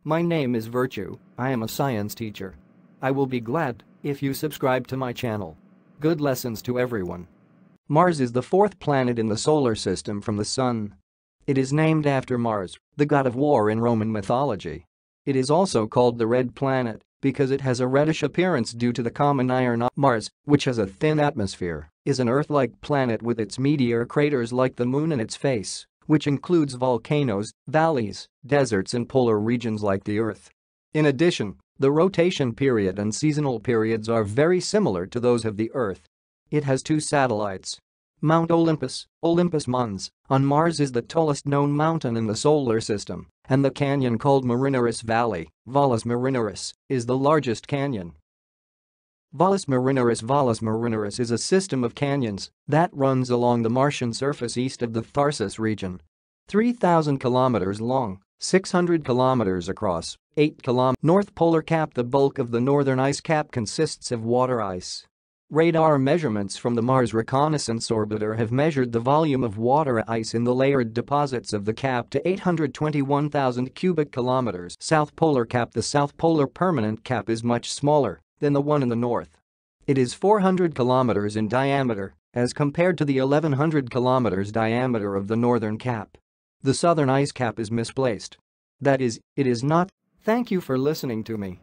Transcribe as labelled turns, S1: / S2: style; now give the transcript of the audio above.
S1: My name is Virtue, I am a science teacher. I will be glad if you subscribe to my channel. Good lessons to everyone. Mars is the fourth planet in the solar system from the Sun. It is named after Mars, the god of war in Roman mythology. It is also called the Red Planet because it has a reddish appearance due to the common iron. Mars, which has a thin atmosphere, is an Earth-like planet with its meteor craters like the Moon in its face, which includes volcanoes, valleys, deserts and polar regions like the Earth. In addition, the rotation period and seasonal periods are very similar to those of the Earth. It has two satellites. Mount Olympus, Olympus Mons, on Mars is the tallest known mountain in the solar system, and the canyon called Marineris Valley, Valles Marineris, is the largest canyon. Valles Marineris is a system of canyons that runs along the Martian surface east of the Tharsis region. 3,000 kilometers long, 600 kilometers across, 8 km North Polar Cap. The bulk of the northern ice cap consists of water ice. Radar measurements from the Mars Reconnaissance Orbiter have measured the volume of water ice in the layered deposits of the cap to 821,000 cubic kilometers. South Polar Cap. The South Polar Permanent Cap is much smaller than the one in the north. It is 400 kilometers in diameter as compared to the 1,100 kilometers diameter of the northern cap. The southern ice cap is misplaced. That is, it is not. Thank you for listening to me.